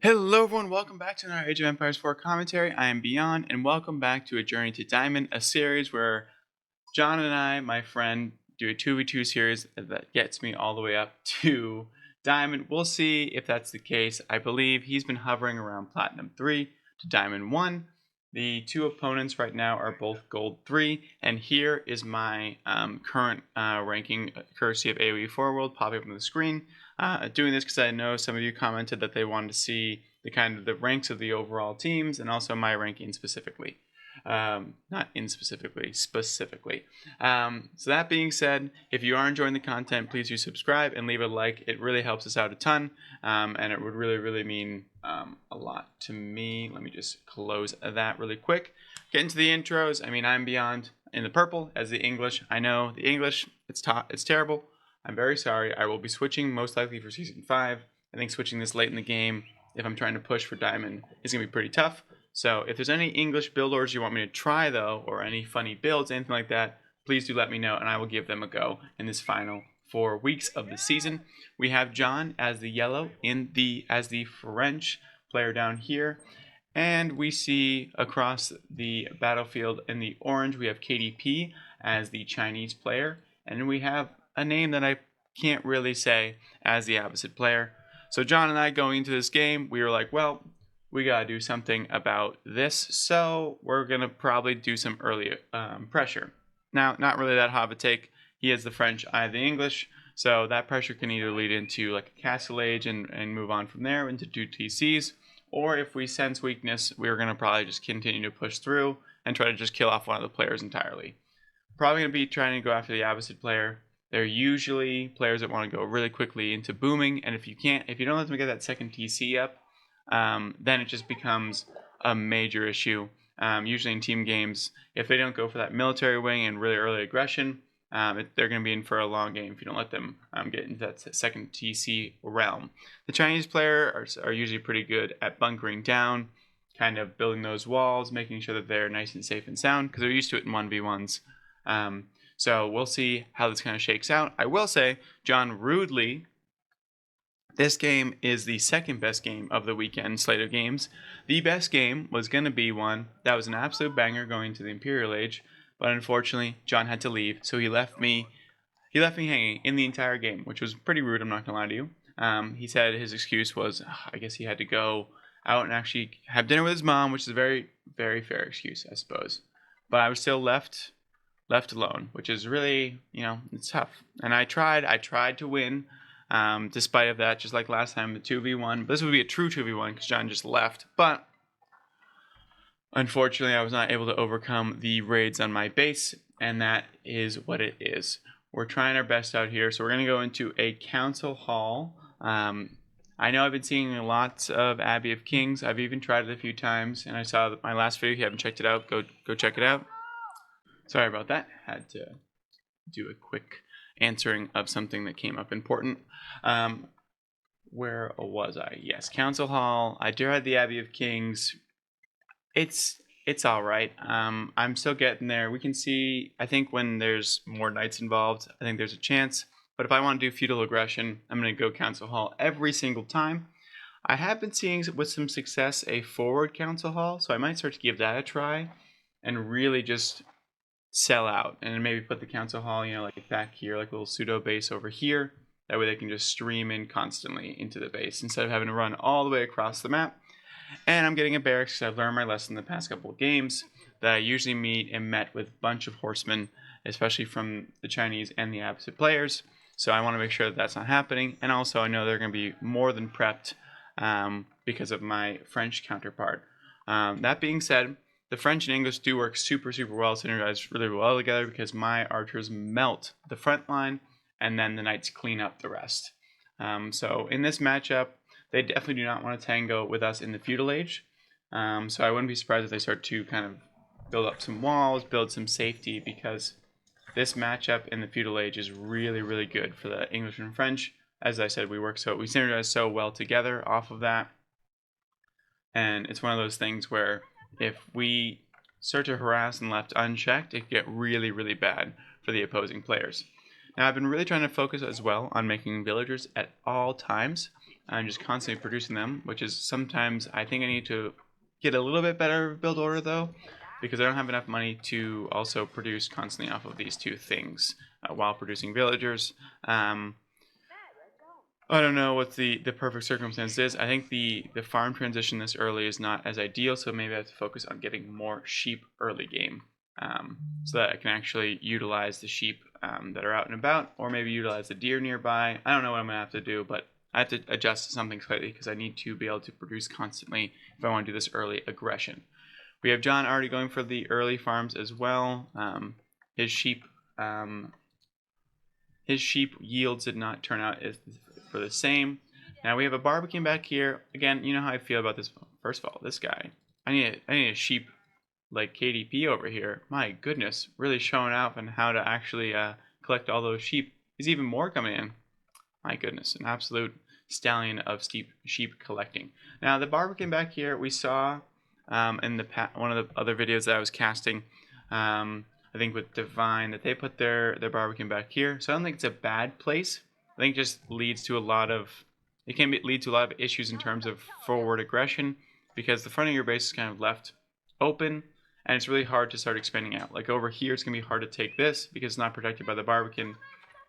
Hello everyone, welcome back to another Age of Empires 4 commentary. I am Beyond, and welcome back to A Journey to Diamond, a series where John and I, my friend, do a 2v2 series that gets me all the way up to Diamond. We'll see if that's the case. I believe he's been hovering around Platinum 3 to Diamond 1. The two opponents right now are both Gold 3, and here is my current ranking, courtesy of AoE 4 World, popping up on the screen. Doing this because I know some of you commented that they wanted to see the ranks of the overall teams and also my ranking specifically. Not in specifically. So that being said, if you are enjoying the content, please do subscribe and leave a like. It really helps us out a ton, and it would really mean a lot to me. Let me just close that really quick. Get into the intros. I mean, I'm Beyond in the purple as the English. I know the English, it's terrible. I'm very sorry. I will be switching most likely for Season 5. I think switching this late in the game, if I'm trying to push for Diamond, is going to be pretty tough. So if there's any English build orders you want me to try, though, or any funny builds, anything like that, please do let me know, and I will give them a go in this final 4 weeks of the season. We have John as the yellow, as the French player down here. And we see across the battlefield in the orange, we have KDP as the Chinese player. And we have a name that I can't really say as the opposite player. So John and I going into this game, we were like, well, we gotta do something about this, so we're gonna probably do some early pressure. Now, not really that hot of a take. He has the French, I have the English, so that pressure can either lead into like a Castle Age and move on from there into 2 TCs, or if we sense weakness, we're gonna probably just continue to push through and try to just kill off one of the players entirely. Probably gonna be trying to go after the opposite player. They're usually players that want to go really quickly into booming, and if you don't let them get that second TC up, then it just becomes a major issue. Usually in team games, if they don't go for that military wing and really early aggression, they're going to be in for a long game if you don't let them get into that second TC realm. The Chinese player are usually pretty good at bunkering down, kind of building those walls, making sure that they're nice and safe and sound, because they're used to it in 1v1s. So we'll see how this kind of shakes out. I will say, John rudely, this game is the second best game of the weekend slate of games. The best game was going to be one that was an absolute banger going to the Imperial Age, but unfortunately, John had to leave, so he left me hanging in the entire game, which was pretty rude, I'm not going to lie to you. He said his excuse was, I guess he had to go out and actually have dinner with his mom, which is a very, very fair excuse, I suppose. But I was still left alone, which is really, it's tough. And I tried to win, despite of that, just like last time, the 2v1. This would be a true 2v1 because John just left. But unfortunately, I was not able to overcome the raids on my base, and that is what it is. We're trying our best out here, so we're going to go into a council hall. I know I've been seeing lots of Abbey of Kings. I've even tried it a few times, and I saw that my last video. If you haven't checked it out, go check it out. Sorry about that. Had to do a quick answering of something that came up important. Where was I? Yes, Council Hall. I tried the Abbey of Kings. It's all right. I'm still getting there. We can see, I think when there's more knights involved, I think there's a chance. But if I want to do feudal aggression, I'm going to go Council Hall every single time. I have been seeing with some success a forward Council Hall, so I might start to give that a try and really just sell out and maybe put the council hall, like back here, like a little pseudo base over here. That way they can just stream in constantly into the base instead of having to run all the way across the map. And I'm getting a barracks because I've learned my lesson the past couple of games that I usually meet and met with a bunch of horsemen, especially from the Chinese and the opposite players. So I want to make sure that that's not happening. And also I know they're going to be more than prepped because of my French counterpart. That being said, the French and English do work super well, synergize really well together because my archers melt the front line and then the knights clean up the rest. So in this matchup, they definitely do not want to tango with us in the feudal age. So I wouldn't be surprised if they start to kind of build up some walls, build some safety, because this matchup in the feudal age is really good for the English and French. As I said, we synergize so well together off of that. And it's one of those things where if we start to harass and left unchecked, it can get really bad for the opposing players. Now, I've been really trying to focus as well on making villagers at all times. and just constantly producing them, which is sometimes I think I need to get a little bit better build order though, because I don't have enough money to also produce constantly off of these two things while producing villagers. I don't know what the perfect circumstance is. I think the farm transition this early is not as ideal, so maybe I have to focus on getting more sheep early game, so that I can actually utilize the sheep that are out and about, or maybe utilize the deer nearby. I don't know what I'm going to have to do, but I have to adjust something slightly because I need to be able to produce constantly if I want to do this early aggression. We have John already going for the early farms as well. His sheep yields did not turn out for the same. Now we have a Barbican back here. Again, you know how I feel about this. First of all, this guy. I need a sheep like KDP over here. My goodness, really showing off on how to actually collect all those sheep. There's even more coming in. My goodness, an absolute stallion of sheep collecting. Now the Barbican back here we saw in one of the other videos that I was casting. I think with Divine that they put their Barbican back here. So I don't think it's a bad place. I think it just leads to a lot of lead to a lot of issues in terms of forward aggression, because the front of your base is kind of left open and it's really hard to start expanding out. Like over here it's gonna be hard to take this because it's not protected by the Barbican.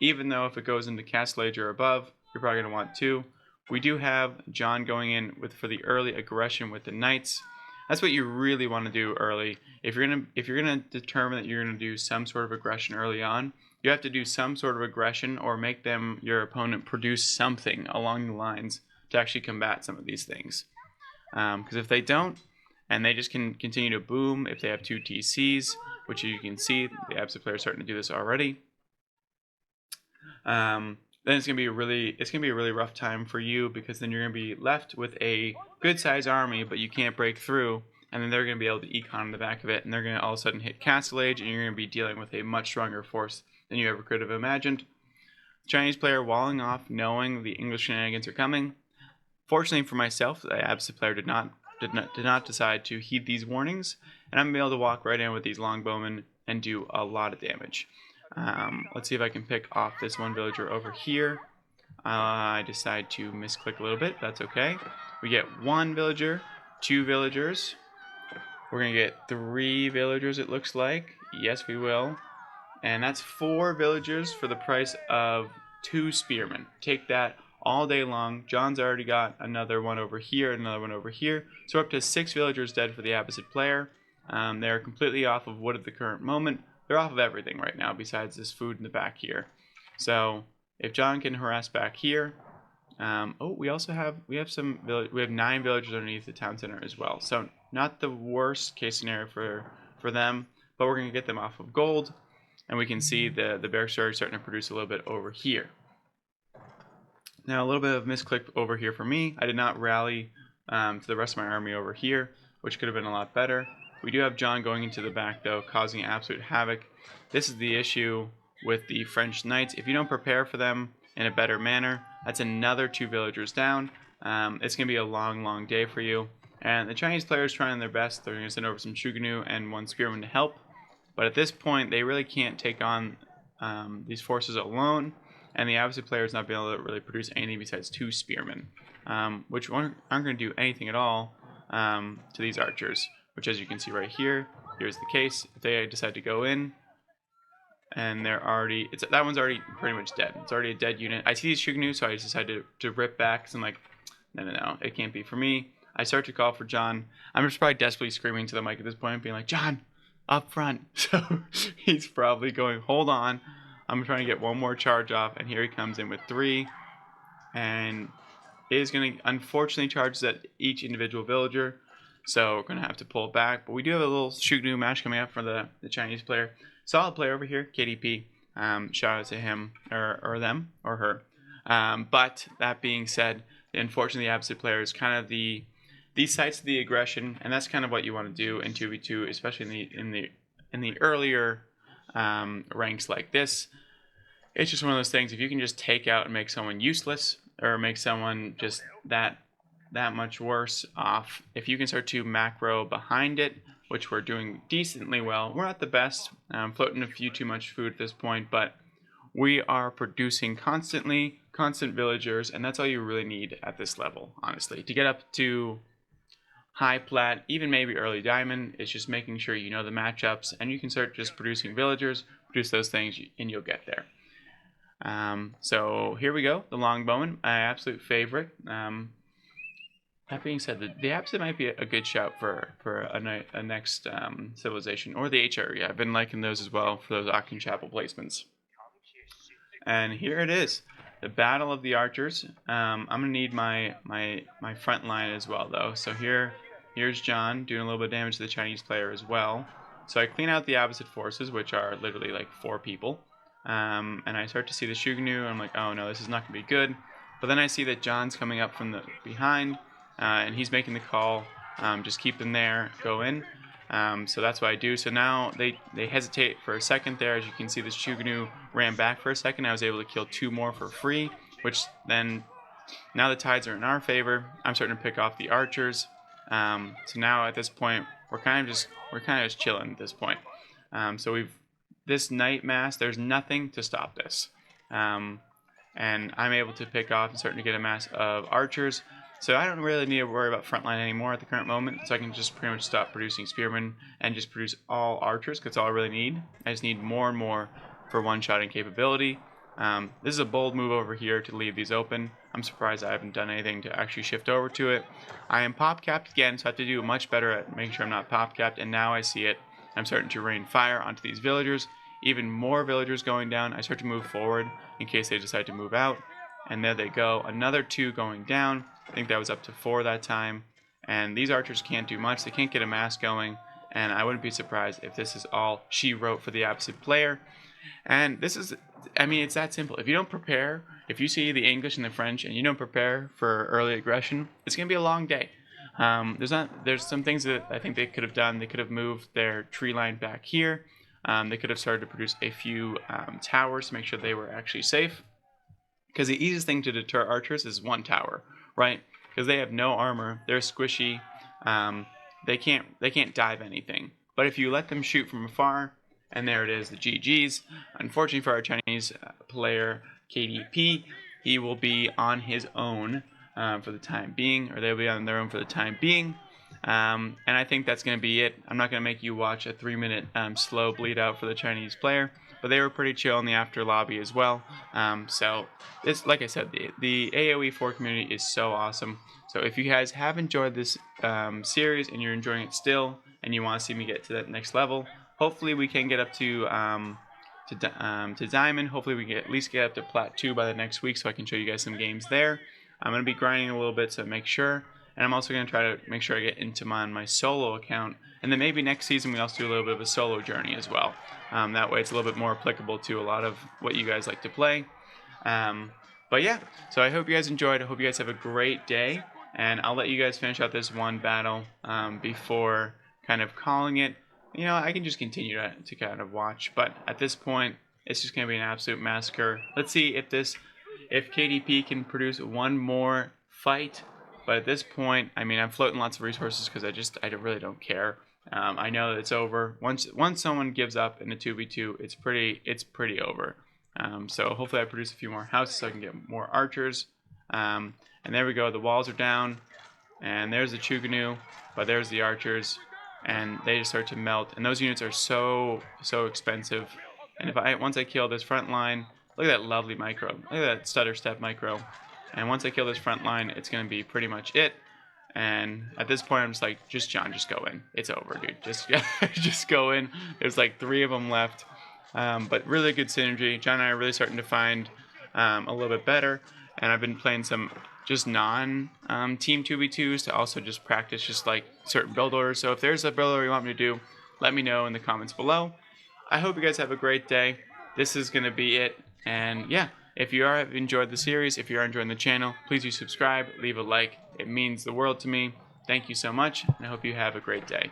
Even though if it goes into Castle Age or above, you're probably gonna want two. We do have John going in for the early aggression with the Knights. That's what you really want to do early. If you're gonna determine that you're gonna do some sort of aggression early on, you have to do some sort of aggression or make your opponent produce something along the lines to actually combat some of these things. Because if they don't, and they just can continue to boom, if they have two TCs, which you can see the Absa player is starting to do this already, then it's gonna be a really rough time for you, because then you're gonna be left with a good sized army, but you can't break through, and then they're gonna be able to econ in the back of it, and they're gonna all of a sudden hit Castle Age, and you're gonna be dealing with a much stronger force than you ever could have imagined. Chinese player walling off, knowing the English shenanigans are coming. Fortunately for myself, the Absa player did not decide to heed these warnings, and I'm gonna be able to walk right in with these longbowmen and do a lot of damage. Let's see if I can pick off this one villager over here. I decide to misclick a little bit. That's okay. We get one villager, two villagers. We're going to get three villagers, it looks like. Yes, we will. And that's 4 villagers for the price of 2 spearmen. Take that all day long. John's already got another one over here, another one over here. So we're up to 6 villagers dead for the opposite player. They're completely off of wood at the current moment. They're off of everything right now besides this food in the back here. So if John can harass back here, we have 9 villagers underneath the town center as well. So not the worst case scenario for them, but we're gonna get them off of gold, and we can see the Berkshire starting to produce a little bit over here. Now a little bit of misclick over here for me. I did not rally to the rest of my army over here, which could have been a lot better. We do have John going into the back though, causing absolute havoc. This is the issue with the French Knights. If you don't prepare for them in a better manner, that's another 2 villagers down. It's going to be a long day for you. And the Chinese players trying their best. They're going to send over some Shuganu and 1 spearman to help. But at this point, they really can't take on these forces alone. And the opposite player is not being able to really produce anything besides 2 spearmen, which aren't going to do anything at all to these archers. Which, as you can see right here, here's the case. If they decide to go in, and that one's already pretty much dead. It's already a dead unit. I see these Shuganu, so I just decided to rip back, because I'm like, no, it can't be for me. I start to call for John. I'm just probably desperately screaming to the mic at this point, being like, John, up front. So he's probably going, hold on. I'm trying to get one more charge off, and here he comes in with 3. And it is going to, unfortunately, charge at each individual villager. So we're going to have to pull back. But we do have a little Shuganu match coming up for the Chinese player. Solid player over here, KDP. Shout out to him, or them, or her. But that being said, unfortunately, the opposite player is kind of these sites of the aggression, and that's kind of what you want to do in 2v2, especially in the earlier ranks like this. It's just one of those things. If you can just take out and make someone useless, or make someone just that much worse off, if you can start to macro behind it, which we're doing decently well. We're not the best, floating a few too much food at this point, but we are producing constantly, constant villagers, and that's all you really need at this level, honestly. To get up to high plat, even maybe early diamond, it's just making sure you know the matchups, and you can start just producing villagers, produce those things, and you'll get there. So here we go, the Longbowman, my absolute favorite. That being said, the Absit might be a good shout for a next civilization, or the HRE. I've been liking those as well for those Akhton Chapel placements. And here it is, the Battle of the Archers. I'm gonna need my front line as well, though. So here's John doing a little bit of damage to the Chinese player as well. So I clean out the Absit forces, which are literally like 4 people. And I start to see the Shuganu, and I'm like, oh no, this is not gonna be good. But then I see that John's coming up from the behind. And he's making the call, just keep them there, go in. So that's what I do. So now they hesitate for a second there. As you can see, the Shuganu ran back for a second. I was able to kill 2 more for free, which then, now the tides are in our favor. I'm starting to pick off the archers. So now at this point, we're kind of just chilling at this point. So this Knight Mass, there's nothing to stop this. And I'm able to pick off and starting to get a mass of archers. So I don't really need to worry about frontline anymore at the current moment. So I can just pretty much stop producing spearmen and just produce all archers, because that's all I really need. I just need more and more for one-shotting capability. This is a bold move over here to leave these open. I'm surprised I haven't done anything to actually shift over to it. I am pop capped again, so I have to do much better at making sure I'm not pop capped. And now I see it. I'm starting to rain fire onto these villagers. Even more villagers going down. I start to move forward in case they decide to move out. And there they go. Another 2 going down. I think that was up to 4 that time. And these archers can't do much. They can't get a mass going. And I wouldn't be surprised if this is all she wrote for the Absit player. And this is, I mean, it's that simple. If you don't prepare, if you see the English and the French and you don't prepare for early aggression, it's going to be a long day. There's some things that I think they could have done. They could have moved their tree line back here. They could have started to produce a few towers to make sure they were actually safe. Because the easiest thing to deter archers is 1 tower, right? Because they have no armor, they're squishy, they can't dive anything. But if you let them shoot from afar, and there it is, the GGs. Unfortunately for our Chinese player, KDP, he will be on his own for the time being, or they'll be on their own for the time being. And I think that's going to be it. I'm not going to make you watch a 3-minute slow bleed out for the Chinese player. But they were pretty chill in the after lobby as well. So it's, like I said, the AoE 4 community is so awesome. So if you guys have enjoyed this series and you're enjoying it still, and you want to see me get to that next level, hopefully we can get up to Diamond. Hopefully we can at least get up to Plat 2 by the next week, so I can show you guys some games there. I'm going to be grinding a little bit to make sure. And I'm also going to try to make sure I get into my solo account. And then maybe next season we also do a little bit of a solo journey as well. That way it's a little bit more applicable to a lot of what you guys like to play. But yeah, so I hope you guys enjoyed. I hope you guys have a great day. And I'll let you guys finish out this one battle before kind of calling it. You know, I can just continue to kind of watch. But at this point, it's just going to be an absolute massacre. Let's see if KDP can produce one more fight. But at this point, I mean, I'm floating lots of resources because I really don't care. I know that it's over. Once someone gives up in a 2v2, it's pretty over. So hopefully I produce a few more houses so I can get more archers. And there we go. The walls are down. And there's the Shuganu. But there's the archers. And they just start to melt. And those units are so expensive. And once I kill this front line, look at that lovely micro. Look at that stutter step micro. And once I kill this front line, it's going to be pretty much it. And at this point, I'm just like, John, just go in. It's over, dude. Just go in. There's like 3 of them left. But really good synergy. John and I are really starting to find a little bit better. And I've been playing some just non-team 2v2s to also just practice just like certain build orders. So if there's a build order you want me to do, let me know in the comments below. I hope you guys have a great day. This is going to be it. And yeah. If you have enjoyed the series, if you are enjoying the channel, please do subscribe, leave a like. It means the world to me. Thank you so much, and I hope you have a great day.